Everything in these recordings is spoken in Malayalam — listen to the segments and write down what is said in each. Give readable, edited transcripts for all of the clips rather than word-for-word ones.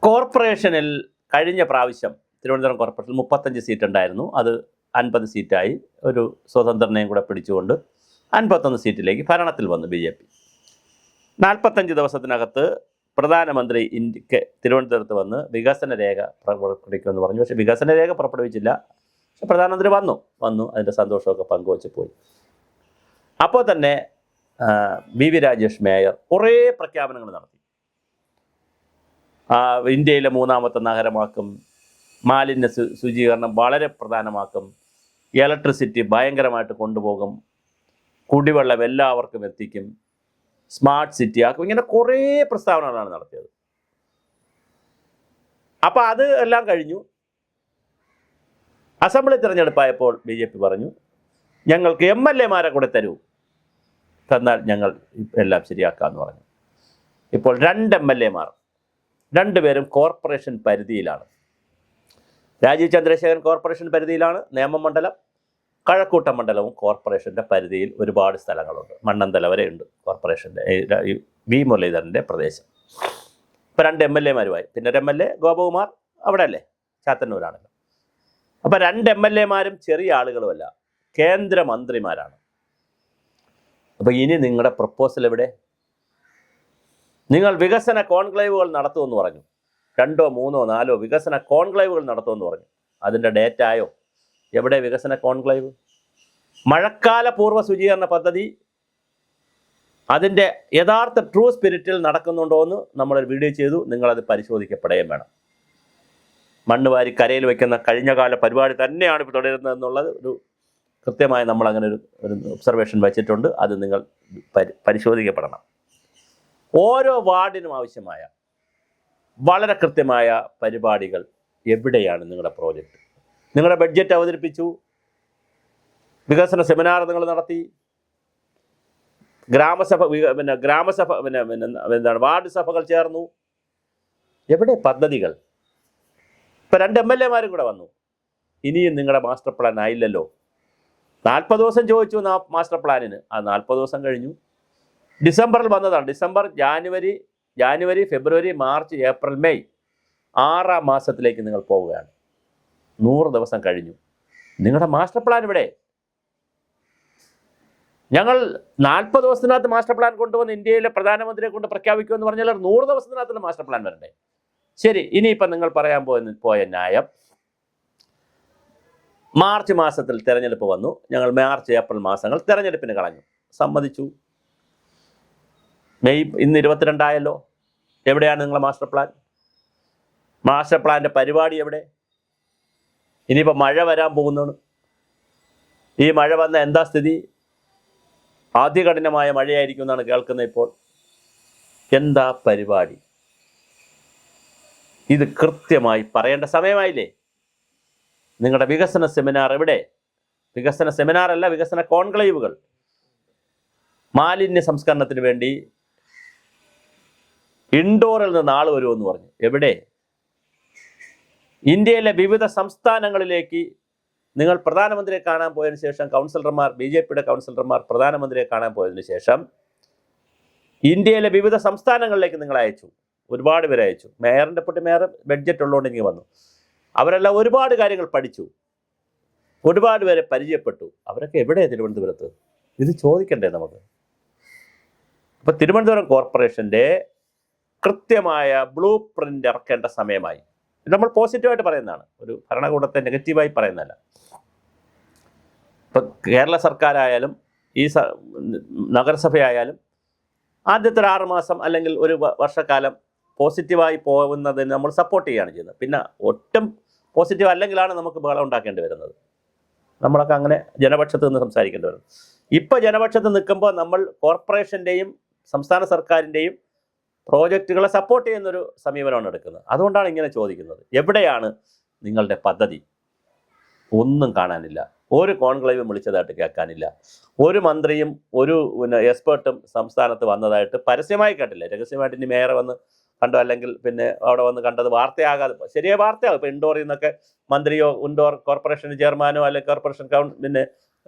കോർപ്പറേഷനിൽ കഴിഞ്ഞ പ്രാവശ്യം തിരുവനന്തപുരം കോർപ്പറേഷനിൽ 35 സീറ്റ് ഉണ്ടായിരുന്നു. അത് 50 സീറ്റായി. ഒരു സ്വതന്ത്രനെയും കൂടെ പിടിച്ചുകൊണ്ട് 51 സീറ്റിലേക്ക് ഭരണത്തിൽ വന്നു BJP. 45 ദിവസത്തിനകത്ത് പ്രധാനമന്ത്രി ഇന്ത്യക്ക് തിരുവനന്തപുരത്ത് വന്ന് വികസന രേഖ പുറപ്പെടുവിക്കുമെന്ന് പറഞ്ഞു. പക്ഷേ വികസന രേഖ പുറപ്പെടുവിച്ചില്ല. പക്ഷെ പ്രധാനമന്ത്രി വന്നു അതിൻ്റെ സന്തോഷമൊക്കെ പങ്കുവച്ച് പോയി. അപ്പോൾ തന്നെ BV രാജേഷ് മേയർ കുറേ പ്രഖ്യാപനങ്ങൾ നടത്തി. ഇന്ത്യയിലെ 3ാമത്തെ നഗരമാക്കും, മാലിന്യ ശുചീകരണം വളരെ പ്രധാനമാക്കും, ഇലക്ട്രിസിറ്റി ഭയങ്കരമായിട്ട് കൊണ്ടുപോകും, കുടിവെള്ളം എല്ലാവർക്കും എത്തിക്കും, സ്മാർട്ട് സിറ്റി ആക്കും, ഇങ്ങനെ കുറേ പ്രസ്താവനകളാണ് നടത്തിയത്. അപ്പോൾ അത് എല്ലാം കഴിഞ്ഞു. അസംബ്ലി തിരഞ്ഞെടുപ്പായപ്പോൾ BJP പറഞ്ഞു, ഞങ്ങൾക്ക് MLA-മാരെ കൂടെ തന്നാൽ ഞങ്ങൾ എല്ലാം ശരിയാക്കാമെന്ന് പറഞ്ഞു. ഇപ്പോൾ 2 MLA-മാർ, 2 പേരും കോർപ്പറേഷൻ പരിധിയിലാണ്. രാജീവ് ചന്ദ്രശേഖരൻ കോർപ്പറേഷൻ പരിധിയിലാണ്, നേമമണ്ഡലം, കഴക്കൂട്ടം മണ്ഡലവും കോർപ്പറേഷൻ്റെ പരിധിയിൽ ഒരുപാട് സ്ഥലങ്ങളുണ്ട്. മണ്ണന്തല വരെ ഉണ്ട് കോർപ്പറേഷൻ്റെ, V മുരളീധരൻ്റെ പ്രദേശം. ഇപ്പോൾ 2 MLA-മാരുമായി. പിന്നെ ഒരു MLA ഗോപകുമാർ അവിടെ അല്ലേ, ചാത്തന്നൂരാണല്ലോ. അപ്പോൾ 2 MLA-മാരും ചെറിയ ആളുകളുമല്ല, കേന്ദ്രമന്ത്രിമാരാണ്. അപ്പോൾ ഇനി നിങ്ങളുടെ പ്രപ്പോസൽ എവിടെ? നിങ്ങൾ വികസന കോൺക്ലേവുകൾ നടത്തുമെന്ന് പറഞ്ഞു. 2, 3, 4 വികസന കോൺക്ലേവുകൾ നടത്തുമെന്ന് പറഞ്ഞു. അതിൻ്റെ ഡേറ്റ ആയോ? എവിടെ വികസന കോൺക്ലേവ്? മഴക്കാല പൂർവ്വ ശുചീകരണ പദ്ധതി അതിൻ്റെ യഥാർത്ഥ ട്രൂ സ്പിരിറ്റിൽ നടക്കുന്നുണ്ടോ എന്ന് നമ്മളൊരു വീഡിയോ ചെയ്തു. നിങ്ങളത് പരിശോധിക്കപ്പെടുകയും വേണം. മണ്ണ് വാരി കരയിൽ വയ്ക്കുന്ന കഴിഞ്ഞകാല പരിപാടി തന്നെയാണ് ഇപ്പോൾ തുടരുന്നതെന്നുള്ളത് ഒരു കൃത്യമായി നമ്മളങ്ങനെ ഒരു ഒബ്സർവേഷൻ വെച്ചിട്ടുണ്ട്. അത് നിങ്ങൾ പരിശോധിക്കപ്പെടണം. ഓരോ വാർഡിനും ആവശ്യമായ വളരെ കൃത്യമായ പരിപാടികൾ എവിടെയാണ് നിങ്ങളുടെ പ്രോജക്റ്റ്? നിങ്ങളുടെ ബഡ്ജറ്റ് അവതരിപ്പിച്ചു, വികസന സെമിനാർ നിങ്ങൾ നടത്തി, വാർഡ് സഭകൾ ചേർന്നു. എവിടെ പദ്ധതികൾ? ഇപ്പം 2 MLA-മാരും കൂടെ വന്നു. ഇനിയും നിങ്ങളുടെ മാസ്റ്റർ പ്ലാൻ ആയില്ലല്ലോ. 40 ദിവസം ചോദിച്ചു മാസ്റ്റർ പ്ലാനിന്. ആ 40 ദിവസം കഴിഞ്ഞു. ഡിസംബറിൽ വന്നതാണ്. ഡിസംബർ, ജാനുവരി, ഫെബ്രുവരി, മാർച്ച്, ഏപ്രിൽ, മെയ് 6ാം മാസത്തിലേക്ക് നിങ്ങൾ പോവുകയാണ്. 100 ദിവസം കഴിഞ്ഞു. നിങ്ങളുടെ മാസ്റ്റർ പ്ലാൻ ഇവിടെ? ഞങ്ങൾ 40 ദിവസത്തിനകത്ത് മാസ്റ്റർ പ്ലാൻ കൊണ്ടുവന്ന് ഇന്ത്യയിലെ പ്രധാനമന്ത്രിയെ കൊണ്ട് പ്രഖ്യാപിക്കുമെന്ന് പറഞ്ഞാൽ 100 ദിവസത്തിനകത്തുള്ള മാസ്റ്റർ പ്ലാൻ വരണ്ടേ? ശരി, ഇനിയിപ്പം നിങ്ങൾ പറയാൻ പോയ ന്യായം, മാർച്ച് മാസത്തിൽ തിരഞ്ഞെടുപ്പ് വന്നു, ഞങ്ങൾ മാർച്ച്, ഏപ്രിൽ മാസങ്ങൾ തിരഞ്ഞെടുപ്പിന് കളഞ്ഞു. സമ്മതിച്ചു. മെയ് ഇന്ന് 22 ആയല്ലോ. എവിടെയാണ് നിങ്ങളുടെ മാസ്റ്റർ പ്ലാൻ? മാസ്റ്റർ പ്ലാൻ്റെ പരിപാടി എവിടെ? ഇനിയിപ്പോൾ മഴ വരാൻ പോകുന്നതാണ്. ഈ മഴ വന്ന എന്താ സ്ഥിതി? അതികഠിനമായ മഴയായിരിക്കും എന്നാണ് കേൾക്കുന്നത്. ഇപ്പോൾ എന്താ പരിപാടി? ഇത് കൃത്യമായി പറയേണ്ട സമയമായില്ലേ? നിങ്ങളുടെ വികസന സെമിനാർ എവിടെ? വികസന സെമിനാറല്ല, വികസന കോൺക്ലേവുകൾ. മാലിന്യ സംസ്കരണത്തിന് വേണ്ടി ഇൻഡോറിൽ നിന്ന് ആൾ വരുമെന്ന് പറഞ്ഞു. എവിടെ? ഇന്ത്യയിലെ വിവിധ സംസ്ഥാനങ്ങളിലേക്ക് നിങ്ങൾ പ്രധാനമന്ത്രിയെ കാണാൻ പോയതിനു ശേഷം കൗൺസിലർമാർ, BJP-യുടെ കൗൺസിലർമാർ പ്രധാനമന്ത്രിയെ കാണാൻ പോയതിനു ശേഷം ഇന്ത്യയിലെ വിവിധ സംസ്ഥാനങ്ങളിലേക്ക് നിങ്ങൾ അയച്ചു. ഒരുപാട് പേരെ അയച്ചു. മേയറിൻ്റെ പൊട്ടി മേയർ ബഡ്ജറ്റ് ഉള്ളതുകൊണ്ട് എനിക്ക് വന്നു. അവരെല്ലാം ഒരുപാട് കാര്യങ്ങൾ പഠിച്ചു, ഒരുപാട് പേരെ പരിചയപ്പെട്ടു. അവരൊക്കെ എവിടെയാണ് തിരുവനന്തപുരത്ത്? ഇത് ചോദിക്കണ്ടേ നമുക്ക്? അപ്പോൾ തിരുവനന്തപുരം കോർപ്പറേഷൻ്റെ കൃത്യമായ ബ്ലൂ പ്രിൻ്റ് ഇറക്കേണ്ട സമയമായി. നമ്മൾ പോസിറ്റീവായിട്ട് പറയുന്നതാണ്, ഒരു ഭരണകൂടത്തെ നെഗറ്റീവായി പറയുന്നതല്ല. ഇപ്പം കേരള സർക്കാരായാലും ഈ നഗരസഭയായാലും ആദ്യത്തെ 6 മാസം അല്ലെങ്കിൽ ഒരു വർഷക്കാലം പോസിറ്റീവായി പോകുന്നതിന് നമ്മൾ സപ്പോർട്ട് ചെയ്യുകയാണ് ചെയ്യുന്നത്. പിന്നെ ഒട്ടും പോസിറ്റീവ് അല്ലെങ്കിലാണ് നമുക്ക് ബഹളം ഉണ്ടാക്കേണ്ടി വരുന്നത്. നമ്മളൊക്കെ അങ്ങനെ ജനപക്ഷത്ത് നിന്ന് സംസാരിക്കേണ്ടി വരുന്നത്. ഇപ്പോൾ ജനപക്ഷത്ത് നിൽക്കുമ്പോൾ നമ്മൾ കോർപ്പറേഷൻ്റെയും സംസ്ഥാന സർക്കാരിൻ്റെയും പ്രോജക്റ്റുകളെ സപ്പോർട്ട് ചെയ്യുന്നൊരു സമീപനമാണ് എടുക്കുന്നത്. അതുകൊണ്ടാണ് ഇങ്ങനെ ചോദിക്കുന്നത്. എവിടെയാണ് നിങ്ങളുടെ പദ്ധതി? ഒന്നും കാണാനില്ല. ഒരു കോൺക്ലേവും വിളിച്ചതായിട്ട് കേൾക്കാനില്ല. ഒരു മന്ത്രിയും ഒരു എക്സ്പേർട്ടും സംസ്ഥാനത്ത് വന്നതായിട്ട് പരസ്യമായി കേട്ടില്ല. രഹസ്യമായിട്ട് ഇനി മേയറെ വന്ന് കണ്ടോ, അല്ലെങ്കിൽ പിന്നെ അവിടെ വന്ന് കണ്ടത് വാർത്തയാകാതെ, ശരിയായ വാർത്തയാകും. ഇപ്പോൾ ഇൻഡോറിൽ നിന്നൊക്കെ മന്ത്രിയോ ഇൻഡോർ കോർപ്പറേഷൻ ചെയർമാനോ അല്ലെങ്കിൽ കോർപ്പറേഷൻ പിന്നെ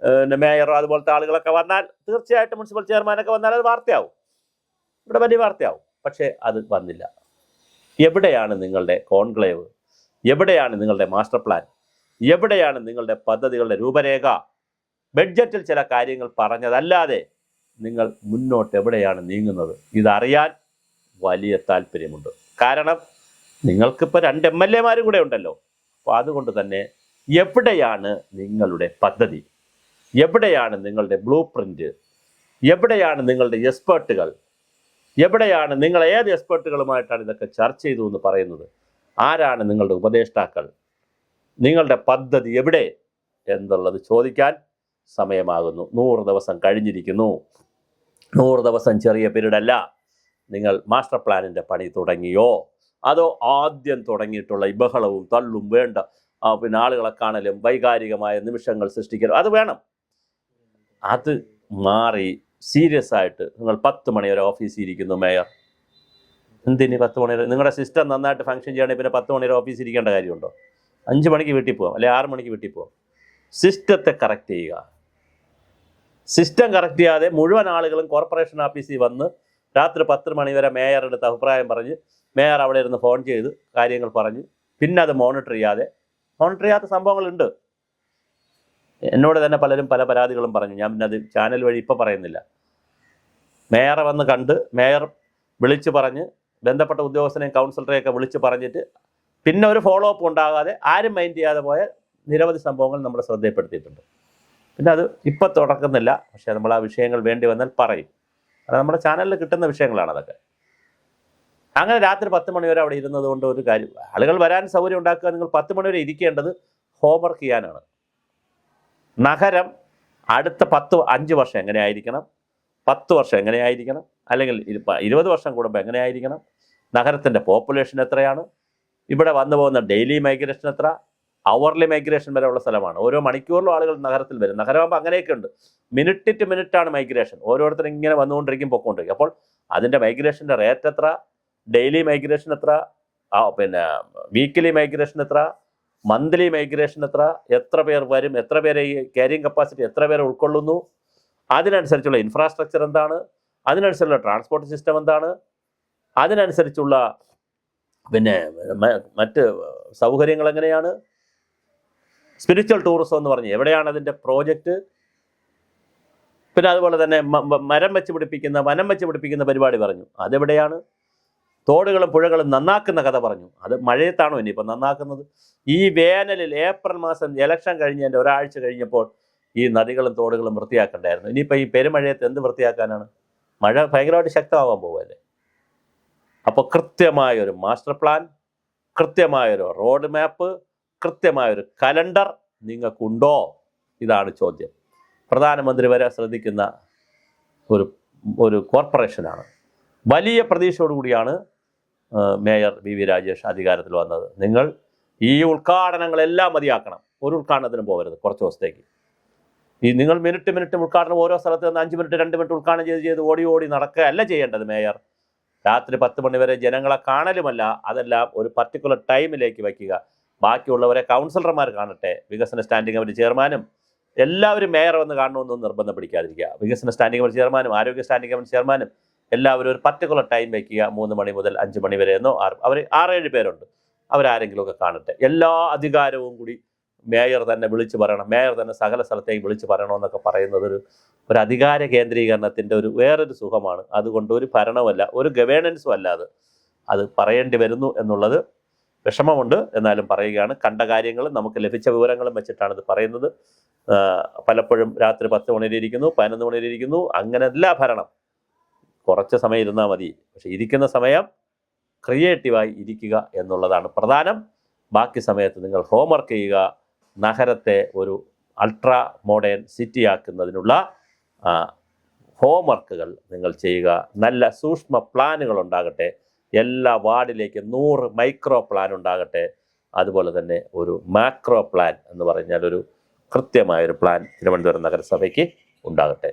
മേയറോ അതുപോലത്തെ ആളുകളൊക്കെ വന്നാൽ തീർച്ചയായിട്ടും മുനിസിപ്പൽ ചെയർമാനൊക്കെ വന്നാൽ അത് വാർത്തയാവും, ഇവിടെ വലിയ വാർത്തയാവും. പക്ഷേ അത് വന്നില്ല. എവിടെയാണ് നിങ്ങളുടെ കോൺക്ലേവ്? എവിടെയാണ് നിങ്ങളുടെ മാസ്റ്റർ പ്ലാൻ? എവിടെയാണ് നിങ്ങളുടെ പദ്ധതികളുടെ രൂപരേഖ? ബഡ്ജറ്റിൽ ചില കാര്യങ്ങൾ പറഞ്ഞതല്ലാതെ നിങ്ങൾ മുന്നോട്ട് എവിടെയാണ് നീങ്ങുന്നത്? ഇതറിയാൻ വലിയ താല്പര്യമുണ്ട്. കാരണം നിങ്ങൾക്കിപ്പോൾ 2 MLA കൂടെ ഉണ്ടല്ലോ. അപ്പോൾ അതുകൊണ്ട് തന്നെ എവിടെയാണ് നിങ്ങളുടെ പദ്ധതി? എവിടെയാണ് നിങ്ങളുടെ ബ്ലൂ പ്രിൻ്റ്? എവിടെയാണ് നിങ്ങളുടെ എക്സ്പേർട്ടുകൾ? എവിടെയാണ് നിങ്ങൾ ഏത് എക്സ്പേർട്ടുകളുമായിട്ടാണ് ഇതൊക്കെ ചർച്ച ചെയ്തു എന്ന് പറയുന്നത്? ആരാണ് നിങ്ങളുടെ ഉപദേഷ്ടാക്കൾ? നിങ്ങളുടെ പദ്ധതി എവിടെ എന്നുള്ളത് ചോദിക്കാൻ സമയമാകുന്നു. 100 ദിവസം കഴിഞ്ഞിരിക്കുന്നു. 100 ദിവസം ചെറിയ പീരീഡല്ല. നിങ്ങൾ മാസ്റ്റർ പ്ലാനിൻ്റെ പണി തുടങ്ങിയോ? അതോ ആദ്യം തുടങ്ങിയിട്ടുള്ള ഈ ബഹളവും തള്ളും വേണ്ട, പിന്നെ ആളുകളെ കാണലും വൈകാരികമായ നിമിഷങ്ങൾ സൃഷ്ടിക്കലും അത് വേണം. അത് മാറി സീരിയസ് ആയിട്ട് നിങ്ങൾ 10 മണി വരെ ഓഫീസിൽ ഇരിക്കുന്നു മേയർ. എന്തിന് 10 മണി വരെ? നിങ്ങളുടെ സിസ്റ്റം നന്നായിട്ട് ഫംഗ്ഷൻ ചെയ്യണമെങ്കിൽ പിന്നെ 10 മണി വരെ ഓഫീസിൽ ഇരിക്കേണ്ട കാര്യമുണ്ടോ? 5 മണിക്ക് വീട്ടിൽ പോകാം, അല്ലെങ്കിൽ 6 മണിക്ക് വീട്ടിൽ പോകാം. സിസ്റ്റത്തെ കറക്റ്റ് ചെയ്യുക. സിസ്റ്റം കറക്റ്റ് ചെയ്യാതെ മുഴുവൻ ആളുകളും കോർപ്പറേഷൻ ഓഫീസിൽ വന്ന് രാത്രി 10 മണി വരെ മേയറുടെ അടുത്ത് അഭിപ്രായം പറഞ്ഞ് മേയർ അവിടെ ഇരുന്ന് ഫോൺ ചെയ്ത് കാര്യങ്ങൾ പറഞ്ഞ് പിന്നെ അത് മോണിറ്റർ ചെയ്യാത്ത സംഭവങ്ങളുണ്ട്. എന്നോട് തന്നെ പലരും പല പരാതികളും പറഞ്ഞു. ഞാൻ പിന്നെ അത് ചാനൽ വഴി ഇപ്പോൾ പറയുന്നില്ല. മേയറെ വന്ന് കണ്ട് മേയർ വിളിച്ച് പറഞ്ഞ് ബന്ധപ്പെട്ട ഉദ്യോഗസ്ഥനെയും കൗൺസിലറെയൊക്കെ വിളിച്ച് പറഞ്ഞിട്ട് പിന്നെ ഒരു ഫോളോ അപ്പ് ഉണ്ടാകാതെ ആരും മൈൻഡ് ചെയ്യാതെ പോയ നിരവധി സംഭവങ്ങൾ നമ്മുടെ ശ്രദ്ധയിൽപ്പെടുത്തിയിട്ടുണ്ട്. പിന്നെ അത് ഇപ്പം തുടക്കുന്നില്ല. പക്ഷേ നമ്മൾ ആ വിഷയങ്ങൾ വേണ്ടി വന്നാൽ പറയും. അത് നമ്മുടെ ചാനലിൽ കിട്ടുന്ന വിഷയങ്ങളാണ് അതൊക്കെ. അങ്ങനെ രാത്രി 10 മണി വരെ അവിടെ ഇരുന്നത് കൊണ്ട് ഒരു കാര്യം. ആളുകൾ വരാൻ സൗകര്യം ഉണ്ടാക്കുക. നിങ്ങൾ 10 മണി വരെ ഇരിക്കേണ്ടത് ഹോംവർക്ക് ചെയ്യാനാണ്. നഗരം അടുത്ത 5 വർഷം എങ്ങനെയായിരിക്കണം, 10 വർഷം എങ്ങനെയായിരിക്കണം, അല്ലെങ്കിൽ 20 വർഷം കൂടുമ്പോൾ എങ്ങനെയായിരിക്കണം, നഗരത്തിൻ്റെ പോപ്പുലേഷൻ എത്രയാണ്, ഇവിടെ വന്നു പോകുന്ന ഡെയിലി മൈഗ്രേഷൻ എത്ര, അവർലി മൈഗ്രേഷൻ വരെ ഉള്ള സ്ഥലമാണ്. ഓരോ മണിക്കൂറിലും ആളുകൾ നഗരത്തിൽ വരും. നഗരമാകുമ്പോൾ അങ്ങനെയൊക്കെ ഉണ്ട്. മിനിറ്റ് ടു മിനിറ്റാണ് മൈഗ്രേഷൻ. ഓരോരുത്തരും ഇങ്ങനെ വന്നുകൊണ്ടിരിക്കും, പൊക്കോണ്ടിരിക്കും. അപ്പോൾ അതിൻ്റെ മൈഗ്രേഷൻ്റെ റേറ്റ് എത്ര, ഡെയിലി മൈഗ്രേഷൻ എത്ര, പിന്നെ വീക്കിലി മൈഗ്രേഷൻ എത്ര, മന്ത്ലി മൈഗ്രേഷൻ എത്ര പേർ വരും, എത്ര പേരെ ഈ ക്യാരിങ് കപ്പാസിറ്റി എത്ര പേരെ ഉൾക്കൊള്ളുന്നു, അതിനനുസരിച്ചുള്ള ഇൻഫ്രാസ്ട്രക്ചർ എന്താണ്, അതിനനുസരിച്ചുള്ള ട്രാൻസ്പോർട്ട് സിസ്റ്റം എന്താണ്, അതിനനുസരിച്ചുള്ള പിന്നെ മറ്റ് സൗകര്യങ്ങൾ എങ്ങനെയാണ്, സ്പിരിച്വൽ ടൂറിസം എന്ന് പറഞ്ഞ് എവിടെയാണ് അതിൻ്റെ പ്രോജക്റ്റ്, പിന്നെ അതുപോലെ തന്നെ വനം വെച്ച് പിടിപ്പിക്കുന്ന പരിപാടി പറഞ്ഞു, അതെവിടെയാണ്, തോടുകളും പുഴകളും നന്നാക്കുന്ന കഥ പറഞ്ഞു, അത് മഴയത്താണോ ഇനിയിപ്പോൾ നന്നാക്കുന്നത്? ഈ വേനലിൽ ഏപ്രിൽ മാസം ഇലക്ഷൻ കഴിഞ്ഞതിൻ്റെ ഒരാഴ്ച കഴിഞ്ഞപ്പോൾ ഈ നദികളും തോടുകളും വൃത്തിയാക്കണ്ടായിരുന്നു. ഇനിയിപ്പോൾ ഈ പെരുമഴയത്ത് എന്ത് വൃത്തിയാക്കാനാണ്? മഴ ഭയങ്കരമായിട്ട് ശക്തമാകാൻ പോവുമല്ലേ. അപ്പോൾ കൃത്യമായൊരു മാസ്റ്റർ പ്ലാൻ, കൃത്യമായൊരു റോഡ് മാപ്പ്, കൃത്യമായൊരു കലണ്ടർ നിങ്ങൾക്കുണ്ടോ? ഇതാണ് ചോദ്യം. പ്രധാനമന്ത്രി വരെ ശ്രദ്ധിക്കുന്ന ഒരു കോർപ്പറേഷനാണ്. വലിയ പ്രതീക്ഷയോടുകൂടിയാണ് മേയർ വി രാജേഷ് അധികാരത്തിൽ വന്നത്. നിങ്ങൾ ഈ ഉദ്ഘാടനങ്ങളെല്ലാം മതിയാക്കണം. ഒരു ഉദ്ഘാടനത്തിനും പോകരുത് കുറച്ച് ദിവസത്തേക്ക്. ഈ നിങ്ങൾ മിനിറ്റ് ഉദ്ഘാടനം ഓരോ സ്ഥലത്ത് നിന്ന് 5 മിനിറ്റ് 2 മിനിറ്റ് ഉദ്ഘാടനം ചെയ്ത് ഓടി നടക്കുകയല്ല ചെയ്യേണ്ടത്. മേയർ രാത്രി 10 മണി വരെ ജനങ്ങളെ കാണലുമല്ല, അതെല്ലാം ഒരു പർട്ടിക്കുലർ ടൈമിലേക്ക് വയ്ക്കുക. ബാക്കിയുള്ളവരെ കൗൺസിലർമാർ കാണട്ടെ. വികസന സ്റ്റാൻഡിംഗ് കമ്മിറ്റി ചെയർമാനും എല്ലാവരും മേയർ വന്ന് കാണണമെന്നൊന്നും നിർബന്ധം പിടിക്കാതിരിക്കുക. വികസന സ്റ്റാൻഡിംഗ് കമ്മിറ്റി ചെയർമാനും ആരോഗ്യ സ്റ്റാൻഡിംഗ് കമ്മിറ്റി ചെയർമാനും എല്ലാവരും ഒരു പർട്ടിക്കുലർ ടൈം വയ്ക്കുക. 3 മണി മുതൽ 5 മണി വരെ എന്നോ അവർ 6-7 പേരുണ്ട്, അവരാരെങ്കിലുമൊക്കെ കാണട്ടെ. എല്ലാ അധികാരവും കൂടി മേയർ തന്നെ വിളിച്ചു പറയണം, മേയർ തന്നെ സകല സ്ഥലത്തേക്ക് വിളിച്ചു പറയണമെന്നൊക്കെ പറയുന്നത് ഒരു അധികാര കേന്ദ്രീകരണത്തിൻ്റെ വേറൊരു സുഖമാണ്. അതുകൊണ്ട് ഒരു ഭരണമല്ല, ഒരു ഗവേണൻസും അല്ലാതെ അത് പറയേണ്ടി വരുന്നു എന്നുള്ളത് വിഷമമുണ്ട്. എന്നാലും പറയുകയാണ്. കണ്ട കാര്യങ്ങളും നമുക്ക് ലഭിച്ച വിവരങ്ങളും വെച്ചിട്ടാണ് ഇത് പറയുന്നത്. പലപ്പോഴും രാത്രി 10 മണിയിലിരിക്കുന്നു, 11 മണിയിലിരിക്കുന്നു, അങ്ങനെയല്ല ഭരണം. കുറച്ച് സമയം ഇരുന്നാൽ മതി. പക്ഷെ ഇരിക്കുന്ന സമയം ക്രിയേറ്റീവായി ഇരിക്കുക എന്നുള്ളതാണ് പ്രധാനം. ബാക്കി സമയത്ത് നിങ്ങൾ ഹോംവർക്ക് ചെയ്യുക. നഗരത്തെ ഒരു അൾട്രാ മോഡേൺ സിറ്റി ആക്കുന്നതിനുള്ള ഹോംവർക്കുകൾ നിങ്ങൾ ചെയ്യുക. നല്ല സൂക്ഷ്മ പ്ലാനുകൾ ഉണ്ടാകട്ടെ. എല്ലാ വാർഡിലേക്കും 100 മൈക്രോ പ്ലാൻ ഉണ്ടാകട്ടെ. അതുപോലെ തന്നെ ഒരു മാക്രോ പ്ലാൻ എന്ന് പറഞ്ഞാൽ ഒരു കൃത്യമായൊരു പ്ലാൻ തിരുവനന്തപുരം നഗരസഭയ്ക്ക് ഉണ്ടാകട്ടെ.